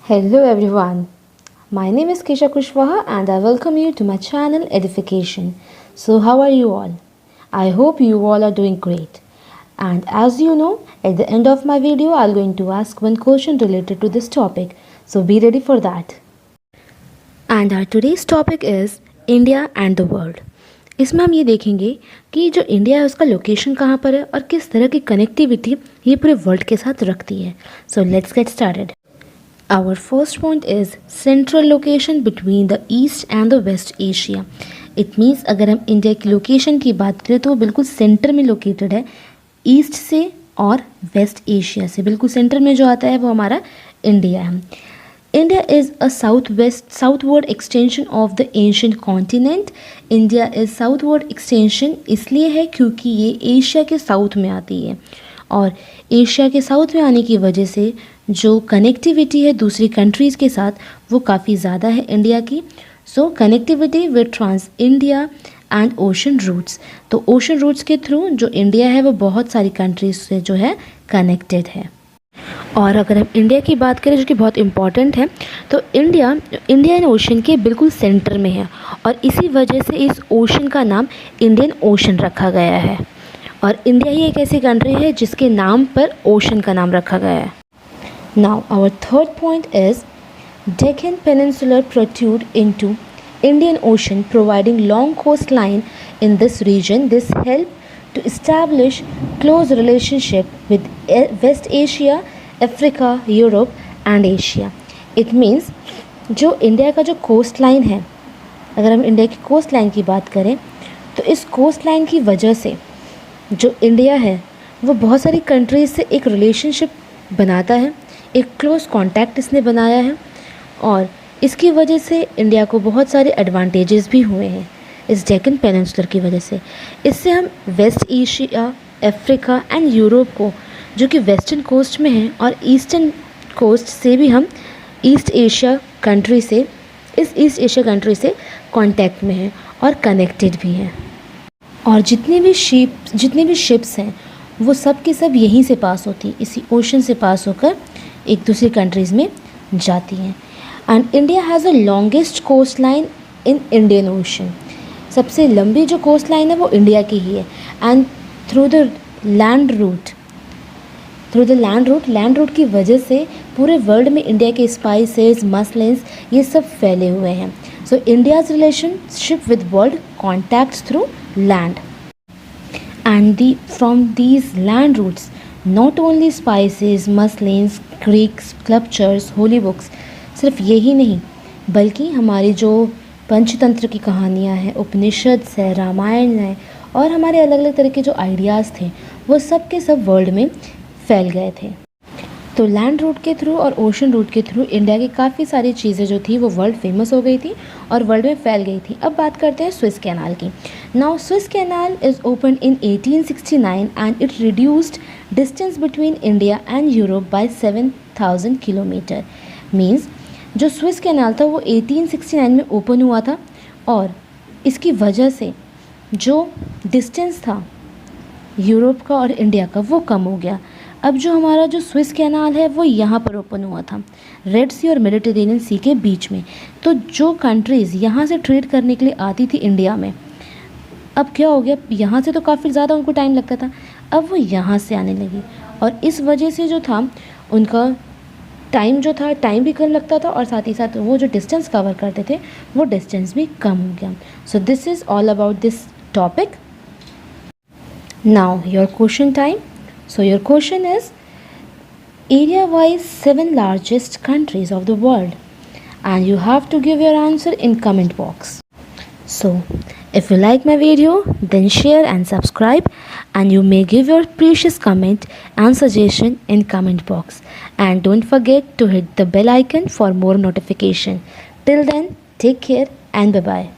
Hello everyone, my name is Kesha Kushwaha and I welcome you to my channel Edification. So how are you all? I hope you all are doing great. And as you know, at the end of my video, I'm going to ask one question related to this topic. So be ready for that. And our today's topic is India and the world. इसमें हम ये देखेंगे कि जो India है उसका location कहाँ पर है और किस तरह की कनेक्टिविटी ये पूरे वर्ल्ड के साथ रखती है. So let's get started. Our first point is central location between the East and the West Asia. It means अगर हम इंडिया की लोकेशन की बात करें तो वो बिल्कुल सेंटर में लोकेटेड है, ईस्ट से और वेस्ट एशिया से. बिल्कुल सेंटर में जो आता है वो हमारा इंडिया है. India is a southward extension of the ancient continent. India is southward extension इसलिए है क्योंकि ये एशिया के साउथ में आती है और एशिया के साउथ में आने की वजह से जो कनेक्टिविटी है दूसरी कंट्रीज़ के साथ वो काफ़ी ज़्यादा है इंडिया की. So connectivity with trans India and ocean routes. तो ओशन रूट्स के थ्रू जो इंडिया है वो बहुत सारी कंट्रीज से जो है कनेक्टेड है. और अगर हम इंडिया की बात करें जो कि बहुत इम्पॉर्टेंट है, तो इंडिया इंडियन ओशन के बिल्कुल सेंटर में है और इसी वजह से इस ओशन का नाम इंडियन ओशन रखा गया है. और इंडिया ही एक ऐसी कंट्री है जिसके नाम पर ओशन का नाम रखा गया है. Now our third point is Deccan Peninsula protrude into Indian Ocean providing long coastline in this region. This helped to establish close relationship with West Asia, Africa, Europe and Asia. It means जो India का जो coast line है, अगर हम India की coast line की बात करें तो इस कोस्ट लाइन की वजह से जो इंडिया है वो बहुत सारी कंट्रीज से एक रिलेशनशिप बनाता है, एक क्लोज कांटेक्ट इसने बनाया है और इसकी वजह से इंडिया को बहुत सारे एडवांटेजेस भी हुए हैं इस डेक्कन पेनिनसुलर की वजह से. इससे हम West Asia, Africa and Europe को जो कि वेस्टर्न कोस्ट में है और ईस्टर्न कोस्ट से भी हम ईस्ट एशिया कंट्री से कांटेक्ट में हैं और कनेक्टेड भी हैं. और जितने भी शिप्स हैं वो सब के सब यहीं से पास होती हैं, इसी ओशन से पास होकर एक दूसरी कंट्रीज़ में जाती हैं. And India has a longest coast line in Indian Ocean. सबसे लंबी जो कोस्ट लाइन है वो इंडिया की ही है. And through the land route की वजह से पूरे वर्ल्ड में इंडिया के स्पाइसेस, मसलिन्स ये सब फैले हुए हैं. So India's relationship with world contacts through land. And from these land routes, not only spices, muslins, creeks, sculptures, holy books, सिर्फ यही नहीं बल्कि हमारी जो पंचतंत्र की कहानियाँ हैं, उपनिषद है, रामायण है और हमारे अलग अलग तरह के जो आइडियाज़ थे वो सब के सब वर्ल्ड में फैल गए थे. तो लैंड रूट के थ्रू और ओशन रूट के थ्रू इंडिया की काफ़ी सारी चीज़ें जो थी वो वर्ल्ड फेमस हो गई थी और वर्ल्ड में फैल गई थी. अब बात करते हैं स्विस कैनाल की. Now Swiss canal is open in 1869 and it reduced distance between India and Europe by 7,000 kilometre. Means जो स्विस कैनाल था वो 1869 में ओपन हुआ था और इसकी वजह से जो डिस्टेंस था यूरोप का और इंडिया का वो कम हो गया. अब जो हमारा जो स्विस कैनाल है वो यहाँ पर ओपन हुआ था, रेड सी और मेडिटेरेनियन सी के बीच में. तो जो कंट्रीज़ यहाँ से ट्रेड करने के लिए आती थी इंडिया में, अब क्या हो गया, यहाँ से तो काफ़ी ज़्यादा उनको टाइम लगता था, अब वो यहाँ से आने लगी और इस वजह से जो था उनका टाइम भी कम लगता था और साथ ही साथ वो जो डिस्टेंस कवर करते थे वो डिस्टेंस भी कम हो गया. So this is all about this topic. Now your question time. So your question is area-wise 7 largest countries of the world and you have to give your answer in comment box. So if you like my video then share and subscribe and you may give your precious comment and suggestion in comment box and don't forget to hit the bell icon for more notification. Till then take care and bye bye.